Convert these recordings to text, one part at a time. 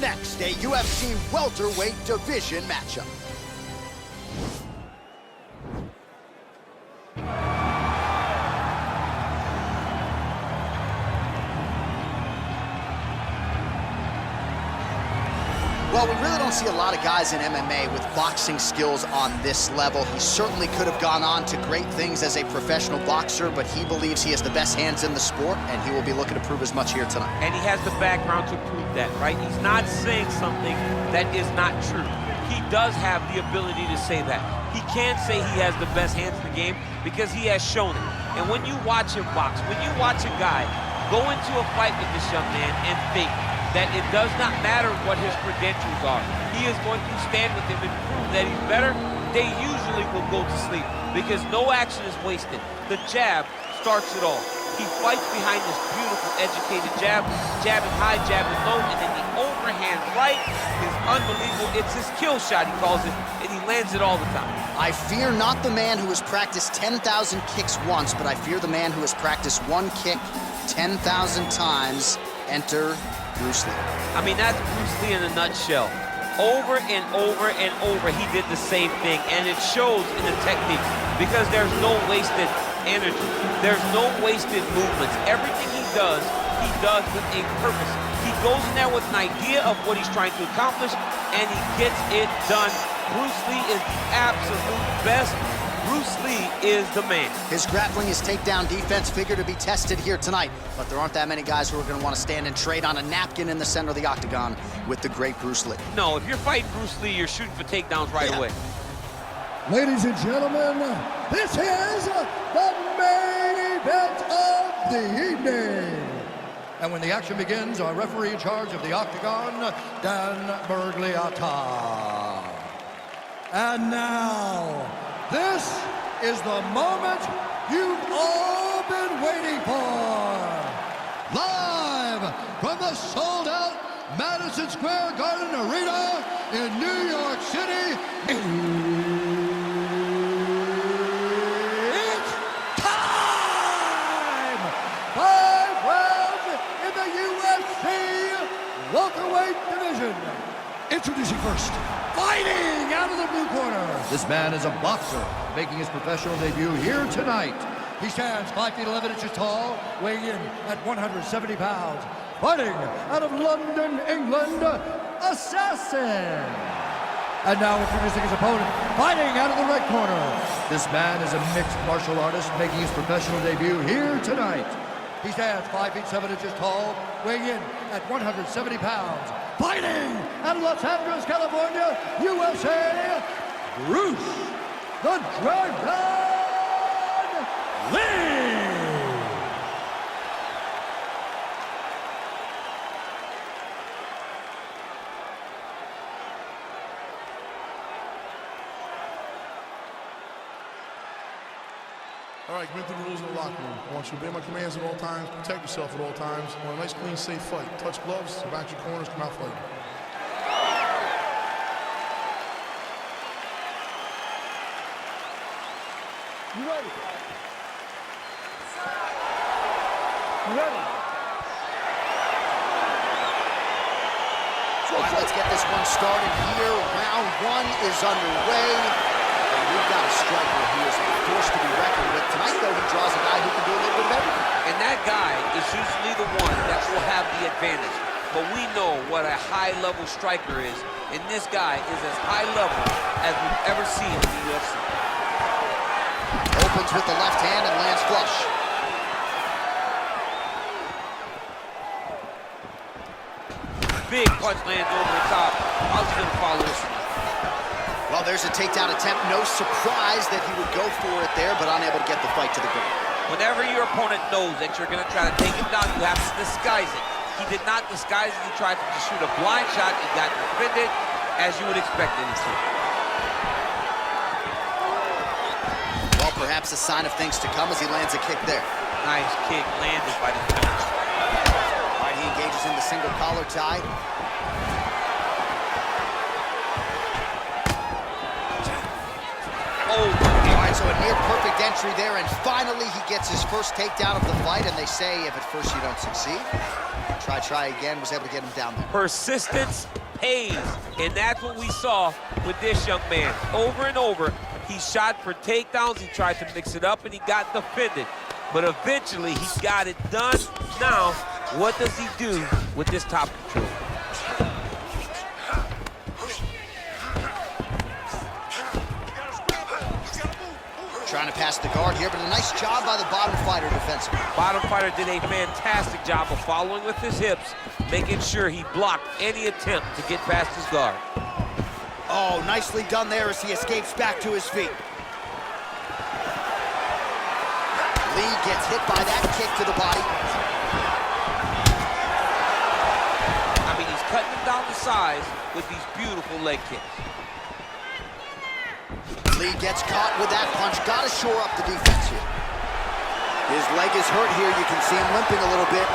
next, a UFC welterweight division matchup. Well, we really don't see a lot of guys in MMA with boxing skills on this level. He certainly could have gone on to great things as a professional boxer, but he believes he has the best hands in the sport, and he will be looking to prove as much here tonight. And he has the background to prove that, right? He's not saying something that is not true. He does have the ability to say that. He can say he has the best hands in the game because he has shown it. And when you watch him box, when you watch a guy go into a fight with this young man and think that it does not matter what his credentials are, he is going to stand with him and prove that he's better, they usually will go to sleep because no action is wasted. The jab starts it all. He fights behind this beautiful, educated jab, jabbing high, jabbing low, and then the overhand right is unbelievable. It's his kill shot, he calls it, and he lands it all the time. I fear not the man who has practiced 10,000 kicks once, but I fear the man who has practiced one kick 10,000 times. Enter Bruce Lee. I mean, that's Bruce Lee in a nutshell. Over and over and over, he did the same thing, and it shows in the technique because there's no wasted energy. There's no wasted movements. Everything he does with a purpose. He goes in there with an idea of what he's trying to accomplish, and he gets it done. Bruce Lee is the absolute best. Bruce Lee is the man. His grappling, his takedown defense figure to be tested here tonight, but there aren't that many guys who are going to want to stand and trade on a napkin in the center of the octagon with the great Bruce Lee. No, if you're fighting Bruce Lee, you're shooting for takedowns right away. Ladies and gentlemen, this is the main event of the evening. And when the action begins, our referee in charge of the octagon, Dan Bergliata. And now, this is the moment you've all been waiting for. Live from the sold-out Madison Square Garden Arena in New York City. It's time! 5 rounds in the UFC welterweight division. Introducing first, fighting out of the blue corner. This man is a boxer, making his professional debut here tonight. He stands 5 feet 11 inches tall, weighing in at 170 pounds. Fighting out of London, England, Assassin. And now introducing his opponent, fighting out of the red corner. This man is a mixed martial artist, making his professional debut here tonight. He stands 5 feet 7 inches tall, weighing in at 170 pounds. Fighting out of Los Angeles, California, USA, Bruce the Dragon Lee! All right, commit the rules in the locker room. I want you to obey my commands at all times, protect yourself at all times. I want a nice, clean, safe fight. Touch gloves, back your corners, come out fighting. You ready? You ready? All right, let's get this one started here. Round one is underway. And we've got a striker who is a force to be reckoned with. Tonight, though, he draws a guy who can do a little bit of everything. And that guy is usually the one that will have the advantage. But we know what a high-level striker is, and this guy is as high level as we've ever seen in the UFC. Opens with the left hand and lands flush. Big punch lands over the top. How's he gonna follow this one? Well, there's a takedown attempt. No surprise that he would go for it there, but unable to get the fight to the ground. Whenever your opponent knows that you're gonna try to take him down, you have to disguise it. He did not disguise it. He tried to just shoot a blind shot. He got defended, as you would expect him to. Well, perhaps a sign of things to come as he lands a kick there. Nice kick landed by the finish. All right, he engages in the single collar tie. Oh, all right, so it near perfect entry there, and finally he gets his first takedown of the fight, and they say if at first you don't succeed, try again, was able to get him down there. Persistence pays, and that's what we saw with this young man. Over and over, he shot for takedowns, he tried to mix it up, and he got defended. But eventually, he got it done. Now, what does he do with this top control? Trying to pass the guard here, but a nice job by the bottom fighter defensively. Bottom fighter did a fantastic job of following with his hips, making sure he blocked any attempt to get past his guard. Oh, nicely done there as he escapes back to his feet. Lee gets hit by that kick to the body. I mean, he's cutting him down to size with these beautiful leg kicks. Lee gets caught with that punch. Got to shore up the defense here. His leg is hurt here. You can see him limping a little bit.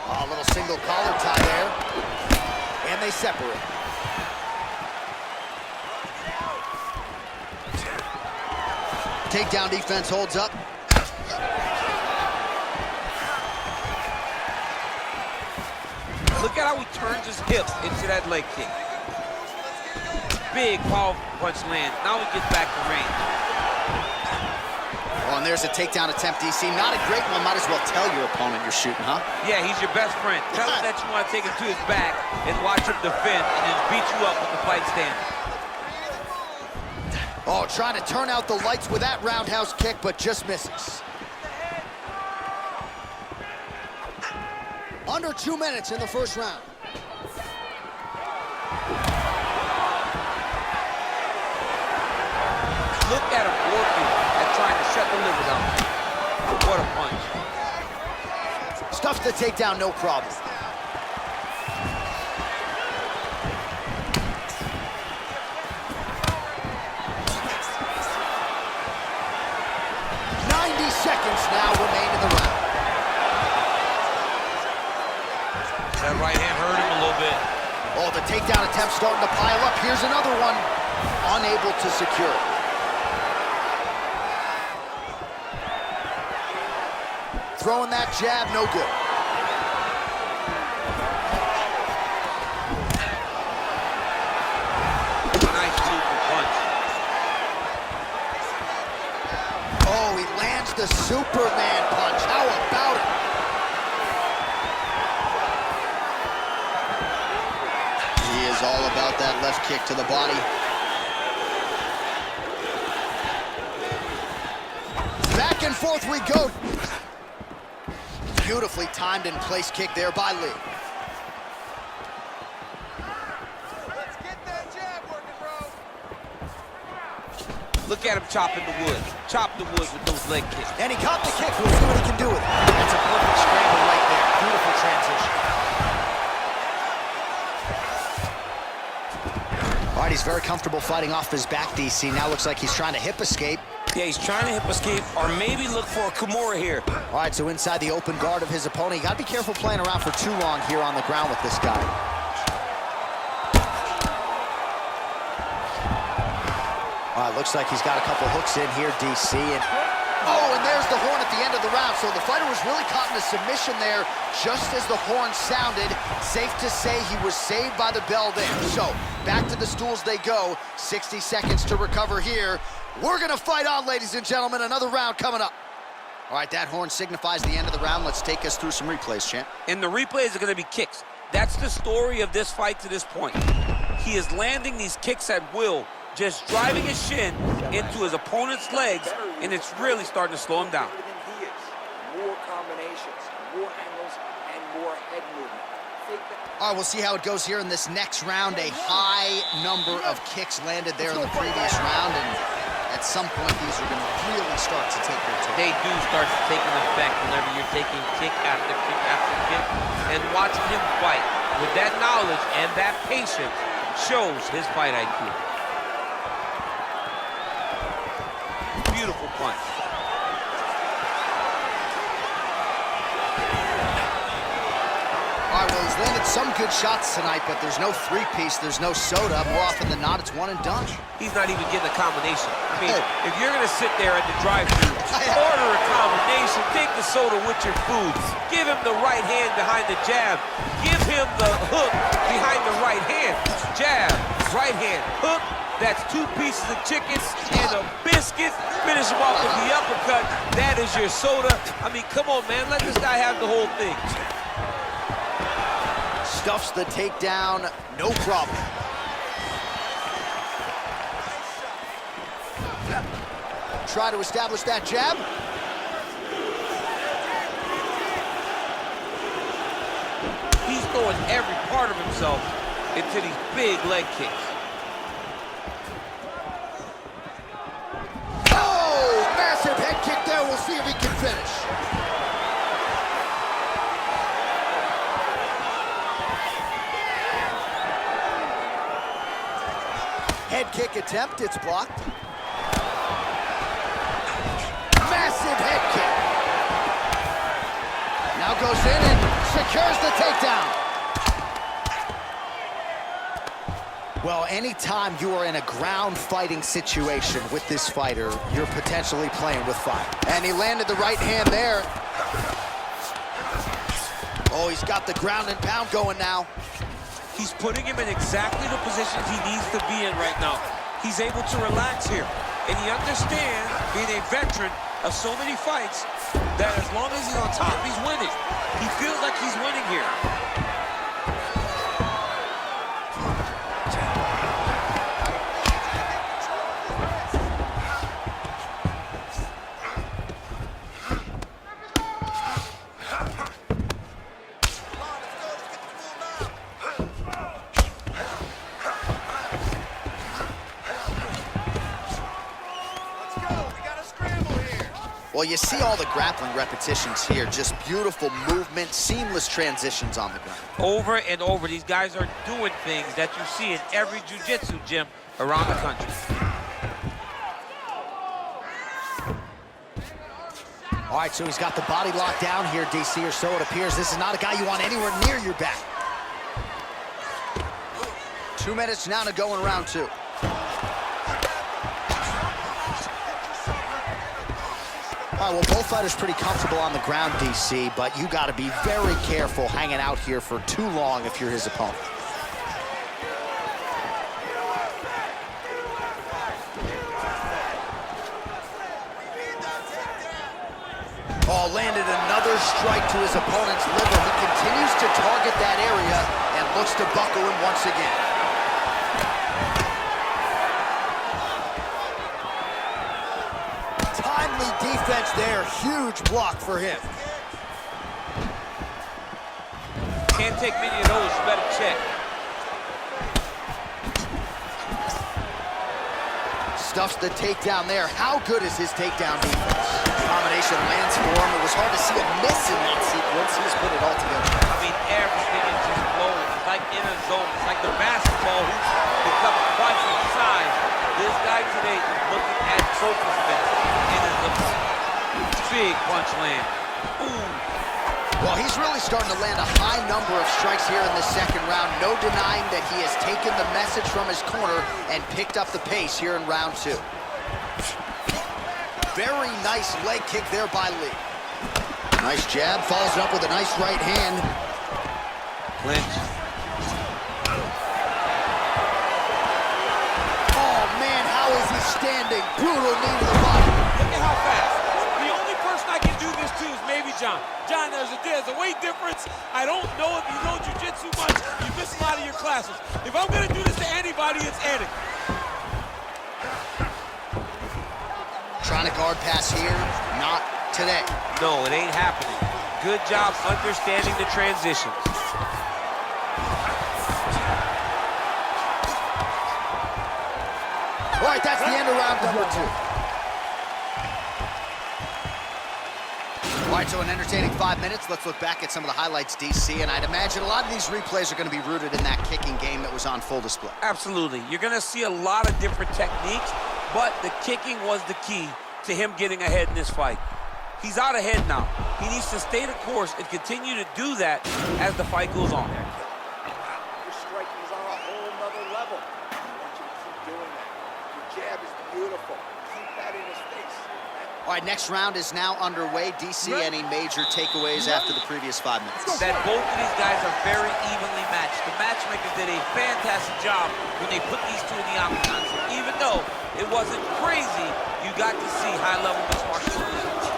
Oh, a little single collar tie there. And they separate. Takedown defense holds up. Look at how he turns his hips into that leg kick. Big powerful punch land. Now he gets back to range. Oh, and there's a takedown attempt, DC. Not a great one. Might as well tell your opponent you're shooting, huh? Yeah, he's your best friend. Tell him that you want to take him to his back and watch him defend and then beat you up with the fight standing. Oh, trying to turn out the lights with that roundhouse kick, but just misses. Under 2 minutes in the first round. Look at him working at trying to shut the liver down. What a punch. Stuffs the takedown, no problem. Seconds now remain in the round. That right hand hurt him a little bit. Oh, the takedown attempt starting to pile up. Here's another one. Unable to secure it. Throwing that jab, no good. Nice super punch. Oh, he lands the Superman punch. How about it? He is all about that left kick to the body. Back and forth we go. Beautifully timed and placed kick there by Lee. Look at him chopping the wood. Chop the wood with those leg kicks. And he caught the kick. We'll see what he can do with it. That's a perfect scramble right there. Beautiful transition. All right, he's very comfortable fighting off his back, DC. Now looks like he's trying to hip escape. Yeah, he's trying to hip escape or maybe look for a Kimura here. All right, so inside the open guard of his opponent. You got to be careful playing around for too long here on the ground with this guy. All right, looks like he's got a couple hooks in here, DC. And oh, and there's the horn at the end of the round. So the fighter was really caught in a submission there just as the horn sounded. Safe to say he was saved by the bell there. So back to the stools they go. 60 seconds to recover here. We're going to fight on, ladies and gentlemen. Another round coming up. All right, that horn signifies the end of the round. Let's take us through some replays, champ. And the replays are going to be kicks. That's the story of this fight to this point. He is landing these kicks at will, just driving his shin into his opponent's legs, and it's really starting to slow him down. More combinations, more angles, and more head movement. All right, we'll see how it goes here in this next round. A high number of kicks landed there in the previous round, and at some point, these are going to really start to take their toll. They do start to take an effect whenever you're taking kick after kick after kick, and watching him fight with that knowledge and that patience shows his fight IQ. Beautiful punch. All right, some good shots tonight, but there's no three-piece, there's no soda. More often than not, it's one and done. He's not even getting a combination. I mean, if you're gonna sit there at the drive-thru, order a combination, take the soda with your food, give him the right hand behind the jab, give him the hook behind the right hand, jab, right hand, hook. That's 2 pieces of chicken and a biscuit. Finish him off with the uppercut. That is your soda. I mean, come on, man. Let this guy have the whole thing. Stuffs the takedown, no problem. Try to establish that jab. He's throwing every part of himself into these big leg kicks. Massive head kick there. We'll see if he can finish. Head kick attempt, it's blocked. Massive head kick. Now goes in and secures the takedown. Well, anytime you are in a ground fighting situation with this fighter, you're potentially playing with fire. And he landed the right hand there. Oh, he's got the ground and pound going now. He's putting him in exactly the positions he needs to be in right now. He's able to relax here. And he understands, being a veteran of so many fights, that as long as he's on top, he's winning. He feels like he's winning here. Well, you see all the grappling repetitions here. Just beautiful movement, seamless transitions on the ground. Over and over, these guys are doing things that you see in every jiu-jitsu gym around the country. All right, so he's got the body locked down here, DC, or so it appears. This is not a guy you want anywhere near your back. 2 minutes now to go in round 2. All right, well, both fighters pretty comfortable on the ground, DC, but you got to be very careful hanging out here for too long if you're his opponent. Oh, landed another strike to his opponent's liver. He continues to target that area and looks to buckle him once again. Timely defense there, huge block for him. Can't take many of those, you better check. Stuffs the takedown there. How good is his takedown defense? Combination lands for him. It was hard to see a miss in that sequence. He's put it all together. I mean, everything is just flowing. It's like in a zone. It's like the basketball who's become twice its size. This guy today is looking at focus and is a big punch land. Ooh. Well, he's really starting to land a high number of strikes here in the second round. No denying that he has taken the message from his corner and picked up the pace here in round 2. Very nice leg kick there by Lee. Nice jab, follows it up with a nice right hand. Clinch. Oh, man, how is he standing? Brutal knee to the body. Look at how fast. The only person I can do this to is maybe John. John, there's a weight difference. I don't know if you know jiu-jitsu much. You miss a lot of your classes. If I'm going to do this to anybody, it's Eddie. Trying to guard pass here, not today. No, it ain't happening. Good job understanding the transitions. All right, that's the end of round number 2. All right, so an entertaining 5 minutes. Let's look back at some of the highlights, DC, and I'd imagine a lot of these replays are going to be rooted in that kicking game that was on full display. Absolutely. You're going to see a lot of different techniques, but the kicking was the key to him getting ahead in this fight. He's out ahead now. He needs to stay the course and continue to do that as the fight goes on. Beautiful. Keep that in his face. All right, next round is now underway. DC, any major takeaways after the previous 5 minutes? That both of these guys are very evenly matched. The matchmakers did a fantastic job when they put these two in the octagon. So even though it wasn't crazy, you got to see high-level mixed martial arts.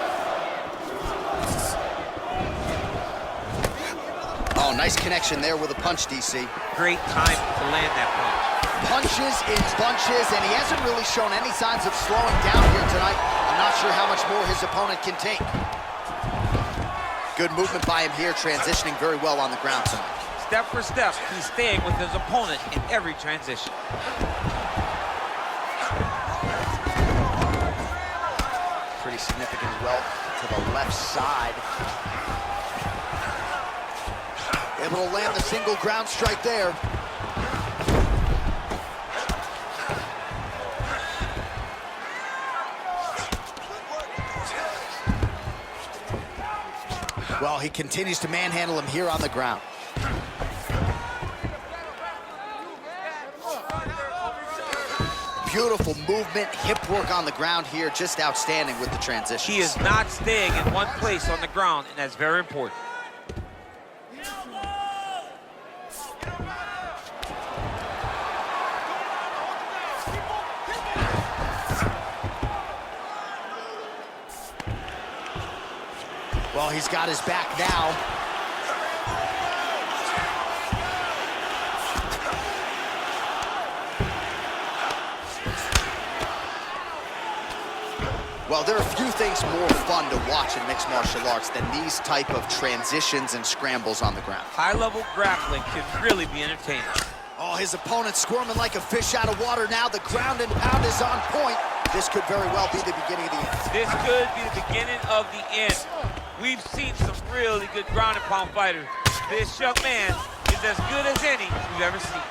Oh, nice connection there with a punch, DC. Great time to land that punch. Punches in bunches, and he hasn't really shown any signs of slowing down here tonight. I'm not sure how much more his opponent can take. Good movement by him here, transitioning very well on the ground tonight. Step for step, he's staying with his opponent in every transition. Pretty significant welt to the left side. Able to land the single ground strike there. Well, he continues to manhandle him here on the ground. Beautiful movement, hip work on the ground here, just outstanding with the transition. He is not staying in one place on the ground, and that's very important. Well, he's got his back now. Well, there are few things more fun to watch in mixed martial arts than these type of transitions and scrambles on the ground. High-level grappling can really be entertaining. Oh, his opponent's squirming like a fish out of water now. The ground and pound is on point. This could very well be the beginning of the end. This could be the beginning of the end. We've seen some really good ground and pound fighters. This young man is as good as any we've ever seen.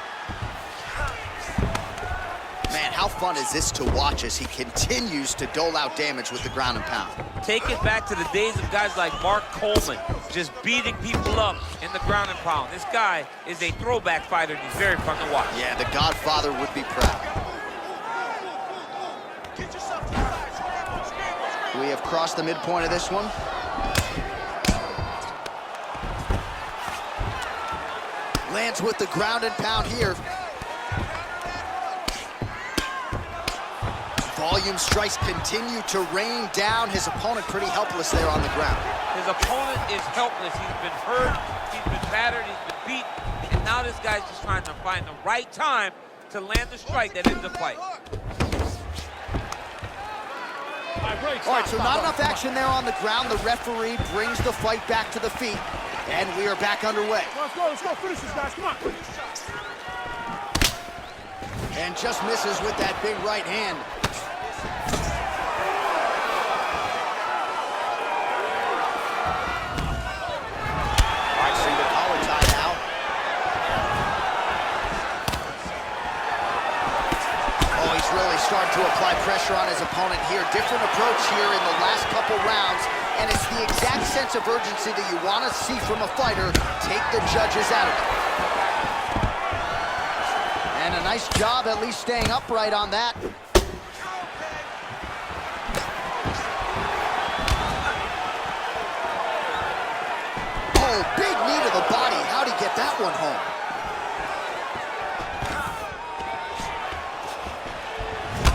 Man, how fun is this to watch as he continues to dole out damage with the ground and pound? Take it back to the days of guys like Mark Coleman, just beating people up in the ground and pound. This guy is a throwback fighter, and he's very fun to watch. Yeah, the Godfather would be proud. We have crossed the midpoint of this one. Lands with the ground and pound here. Volume strikes continue to rain down. His opponent pretty helpless there on the ground. His opponent is helpless. He's been hurt, he's been battered, he's been beat, and now this guy's just trying to find the right time to land the strike that ends the fight. All right, so not enough action there on the ground. The referee brings the fight back to the feet, and we are back underway. Let's go, finish this, guys, come on. And just misses with that big right hand. All right, see the collar tie now. Oh, he's really starting to apply pressure on his opponent here. Different approach here in the last couple rounds, and it's the exact sense of urgency that you want to see from a fighter. Take the judges out of it. And a nice job at least staying upright on that. Oh, big knee to the body. How'd he get that one home?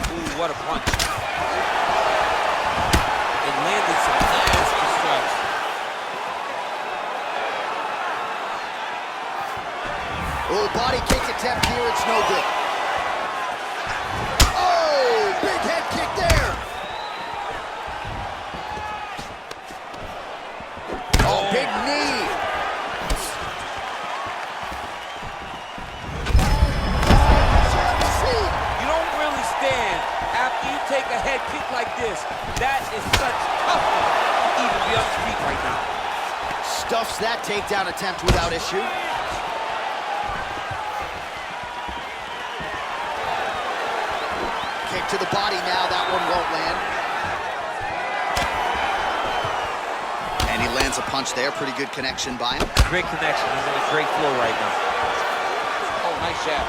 Ooh, what a punch. It landed some nasty strikes. Oh, body kick attempt here, it's no good. Oh, big head kick there. Oh, big knee. You don't really stand after you take a head kick like this. That is such toughness to even be on his feet right now. Stuffs that takedown attempt without issue. Kick to the body now, that one won't land. And he lands a punch there, pretty good connection by him. Great connection, he's in a great flow right now. Oh, nice jab.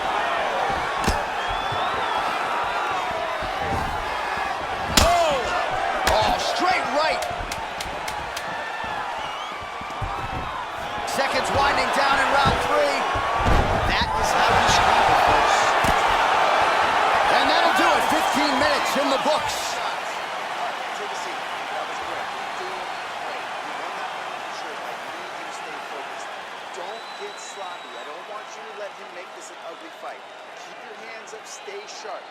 15 minutes in the books. Take a seat. That was great. You're doing great. You won that round for sure, but I need you to stay focused. Don't get sloppy. I don't want you to let him make this an ugly fight. Keep your hands up, stay sharp.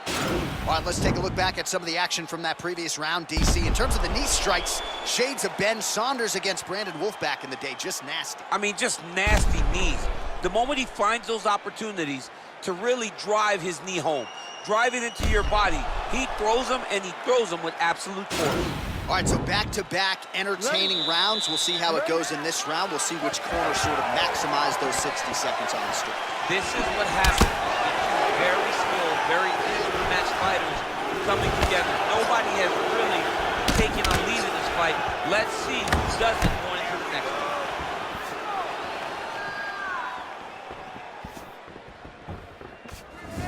All right, let's take a look back at some of the action from that previous round, DC. In terms of the knee strikes, shades of Ben Saunders against Brandon Wolf back in the day, just nasty. I mean, just nasty knees. The moment he finds those opportunities to really drive his knee home, drive it into your body, he throws them, and he throws them with absolute force. All right, so back-to-back entertaining rounds. We'll see how it goes in this round. We'll see which corner sort of maximize those 60 seconds on the street. This is what happens when two very skilled, very evenly matched fighters coming together. Nobody has really taken a lead in this fight. Let's see who doesn't go into the next one.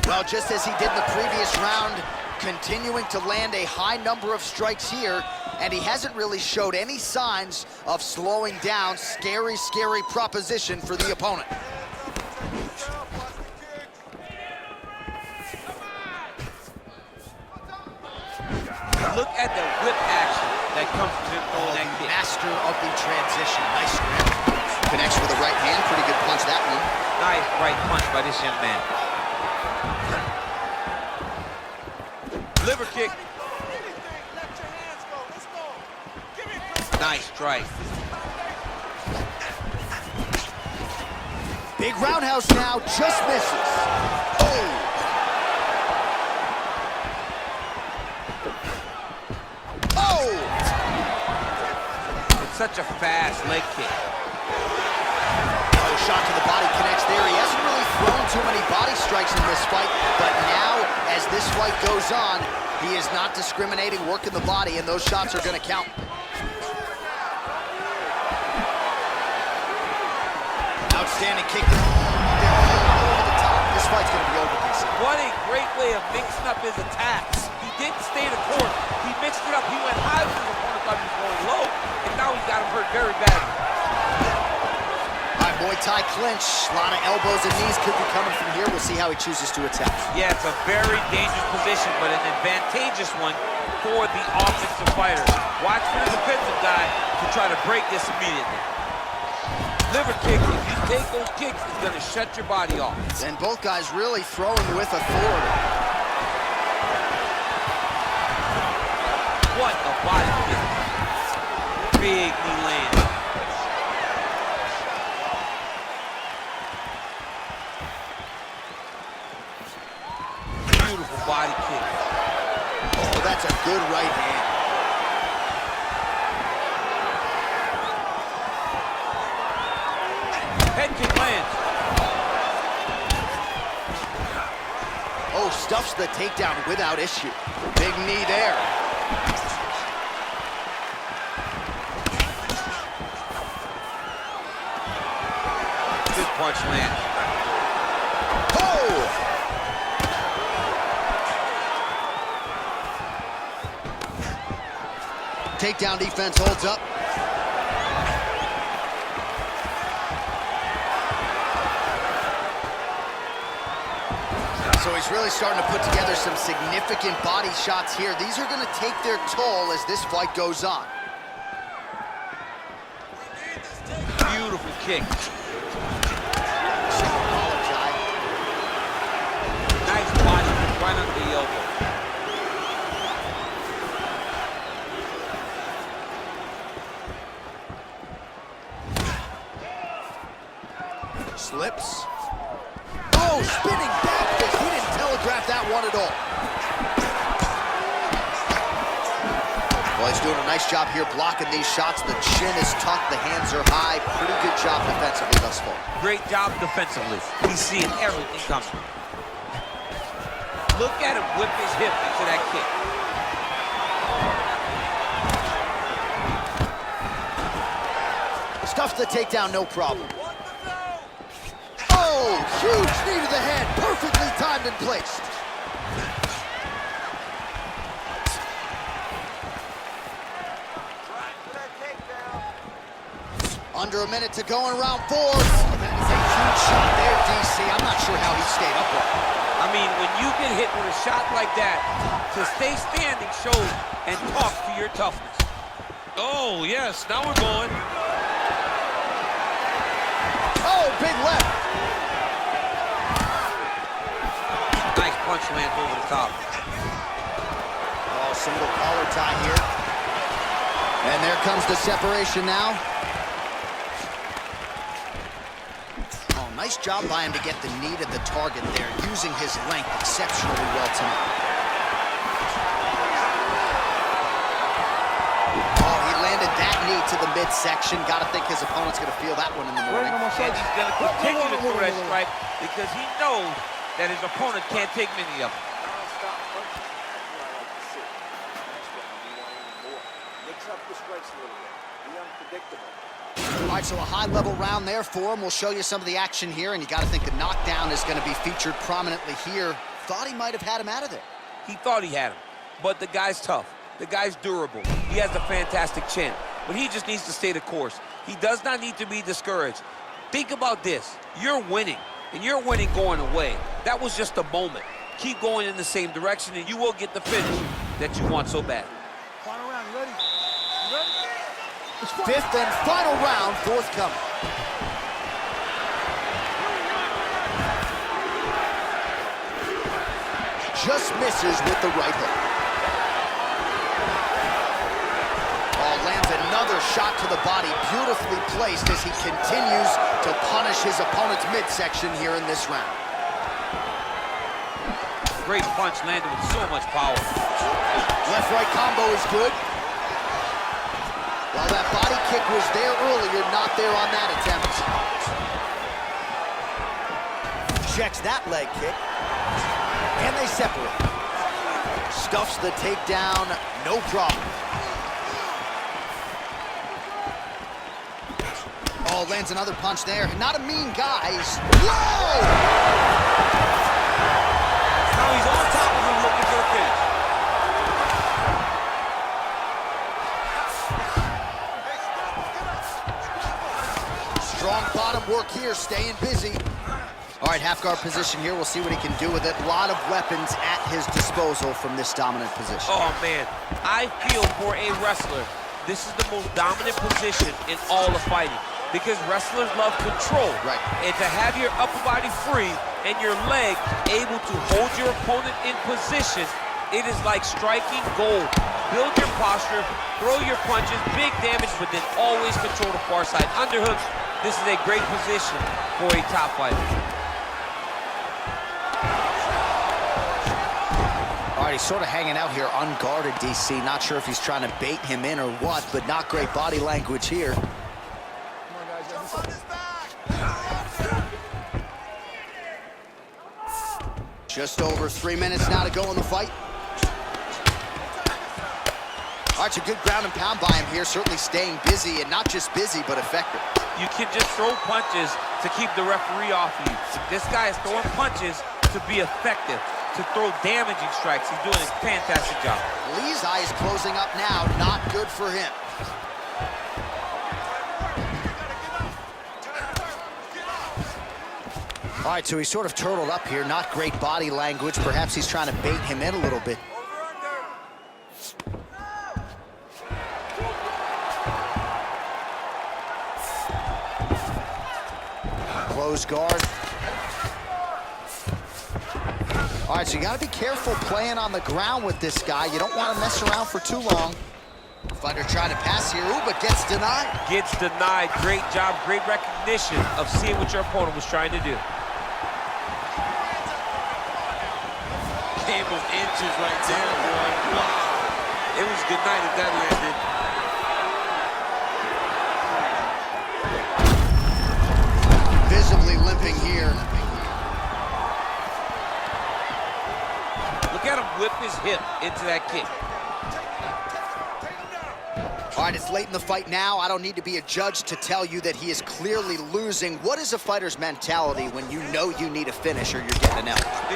Well, just as he did in the previous round, continuing to land a high number of strikes here, and he hasn't really showed any signs of slowing down. Scary, scary proposition for the opponent. Look at the whip action that comes from him throwing that kick. Master of the transition. Nice grip. Connects with the right hand. Pretty good punch, that one. Nice right punch by this young man. Liver kick. Nice strike. Big roundhouse now, just misses. Oh! Oh! It's such a fast leg kick. Oh, shot to the body connects there. He hasn't really thrown too many body strikes in this fight, but now, as this fight goes on, he is not discriminating, working the body, and those shots are going to count. Outstanding kick over the top. This fight's going to be over, DC. What a great way of mixing up his attacks. He didn't stay the course. He mixed it up. He went high when his opponent thought he was going low, and now he's got him hurt very badly. All right, Muay Thai clinch. A lot of elbows and knees could be coming from here. We'll see how he chooses to attack. Yeah, it's a very dangerous position, but an advantageous one for the offensive fighter. Watch for the defensive guy to try to break this immediately. Liver kick, if you take those kicks, it's going to shut your body off. And both guys really throwing with authority. What a body kick. Big knee land. Beautiful body kick. Oh, that's a good right hand. Head kick lands. Oh, stuffs the takedown without issue. Big knee there. Good punch land. Oh! Takedown defense holds up. So he's really starting to put together some significant body shots here. These are going to take their toll as this fight goes on. Beautiful kick. Nice body kick right under the elbow. Slips. Oh, spinning back fist. He didn't telegraph that one at all. Well, he's doing a nice job here blocking these shots. The chin is tucked, the hands are high. Pretty good job defensively thus far. Great job defensively. He's seeing everything coming. Look at him whip his hip into that kick. Stuffs the takedown, no problem. Oh, huge knee to the head. Perfectly timed and placed. Under a minute to go in round 4. That is a huge shot there, DC. I'm not sure how he stayed upright. I mean, when you get hit with a shot like that, to stay standing shows and talks to your toughness. Oh, yes, now we're going. Oh, big left. Nice punch lands over the top. Oh, single collar tie here. And there comes the separation now. Oh, nice job by him to get the knee to the target there, using his length exceptionally well tonight. Oh, he landed that knee to the midsection. Got to think his opponent's going to feel that one in the morning. And he's going to continue to throw that strike because he knows that his opponent can't take many of them. Non-stop punching. That's what I like to see. Next round, we want even more. Mix up the strikes a little bit. Be unpredictable. All right, so a high-level round there for him. We'll show you some of the action here, and you got to think the knockdown is going to be featured prominently here. Thought he might have had him out of there. He thought he had him, but the guy's tough. The guy's durable. He has a fantastic chin, but he just needs to stay the course. He does not need to be discouraged. Think about this. You're winning, and you're winning going away. That was just a moment. Keep going in the same direction, and you will get the finish that you want so bad. Final round, you ready? You ready? Fifth and final round forthcoming. Just misses with the right hook. Oh, lands another shot to the body, beautifully placed as he continues to punish his opponent's midsection here in this round. Great punch landed with so much power. Left-right combo is good. Well, that body kick was there earlier, not there on that attempt. Checks that leg kick. And they separate. Stuffs the takedown, no problem. Oh, lands another punch there. Not a mean guy. Whoa! Now he's on top of him looking for the finish. Strong bottom work here, staying busy. All right, half guard position here. We'll see what he can do with it. A lot of weapons at his disposal from this dominant position. Oh, man. I feel for a wrestler, this is the most dominant position in all of fighting because wrestlers love control. Right. And to have your upper body free and your leg able to hold your opponent in position, it is like striking gold. Build your posture, throw your punches, big damage, but then always control the far side. Underhooks, this is a great position for a top fighter. All right, he's sort of hanging out here unguarded, DC. Not sure if he's trying to bait him in or what, but not great body language here. Just over 3 minutes now to go in the fight. All right, it's a good ground and pound by him here, certainly staying busy, and not just busy, but effective. You can just throw punches to keep the referee off of you. This guy is throwing punches to be effective, to throw damaging strikes. He's doing a fantastic job. Lee's eye is closing up now, not good for him. All right, so he's sort of turtled up here, not great body language. Perhaps he's trying to bait him in a little bit. Close guard. All right, so you got to be careful playing on the ground with this guy. You don't want to mess around for too long. Fighter trying to pass here, ooh, but gets denied. Gets denied. Great job, great recognition of seeing what your opponent was trying to do. Game of inches right there, boy. Wow. It was good night if that landed. Visibly limping here. Look at him whip his hip into that kick. All right, it's late in the fight now. I don't need to be a judge to tell you that he is clearly losing. What is a fighter's mentality when you know you need a finish or you're getting an L? You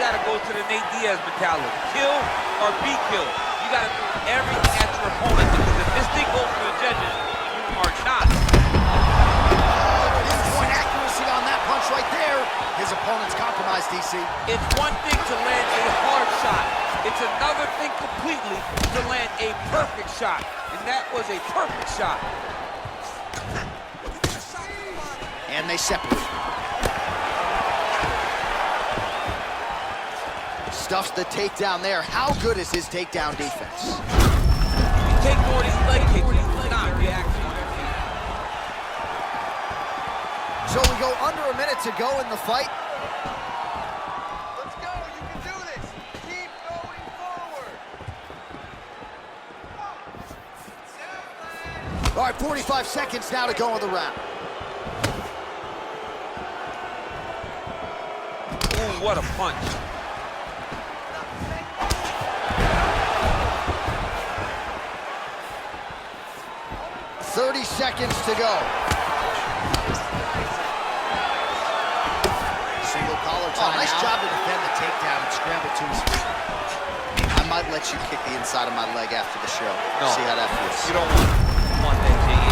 gotta go to the Nate Diaz mentality. Kill or be killed. You gotta do everything at your opponent because if this thing goes to the judges, you are not. Pinpoint accuracy on that punch punch right there. His opponent's compromised, DC. It's one thing to land a hard shot. It's another thing completely to land a perfect shot. And that was a perfect shot. And they separate. Stuffs the takedown there. How good is his takedown defense? You take more of these leg kicks, he's not reacting. So we go under a minute to go in the fight. Let's go. You can do this. Keep going forward. All right, 45 seconds now to go in the round. Ooh, what a punch. Seconds to go. Single collar tie. Nice job to defend the takedown and scramble to his feet. I might let you kick the inside of my leg after the show. No. See how that feels. You don't want that, J.E.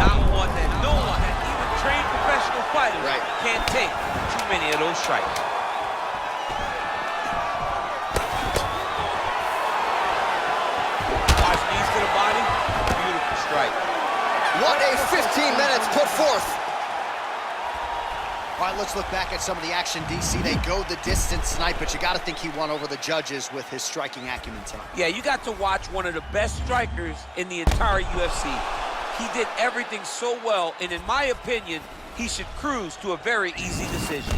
Not one that no one, even trained professional fighters, can't take too many of those strikes. Watch knees to the body. Beautiful strike. What a 15 minutes put forth. All right, let's look back at some of the action, DC. They go the distance tonight, but you got to think he won over the judges with his striking acumen tonight. Yeah, you got to watch one of the best strikers in the entire UFC. He did everything so well, and in my opinion, he should cruise to a very easy decision.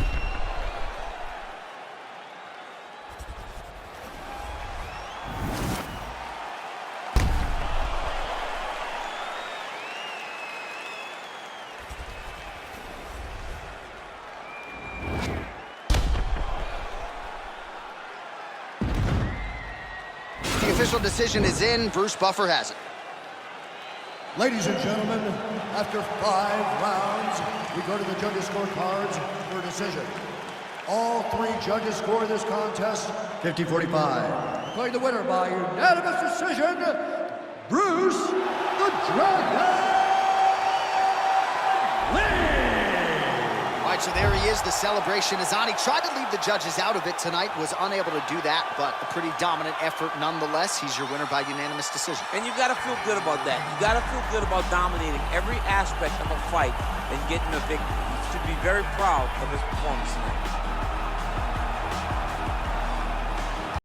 The official decision is in. Bruce Buffer has it. Ladies and gentlemen, after 5 rounds, we go to the judges' scorecards for a decision. All 3 judges score this contest 50-45. Declaring the winner by unanimous decision, Bruce the Dragon Lee! All right, so there he is. The celebration is on. He tried to leave the judges out of it tonight, was unable to do that, but a pretty dominant effort nonetheless. He's your winner by unanimous decision. And you got to feel good about that. You got to feel good about dominating every aspect of a fight and getting a victory. You should be very proud of his performance tonight.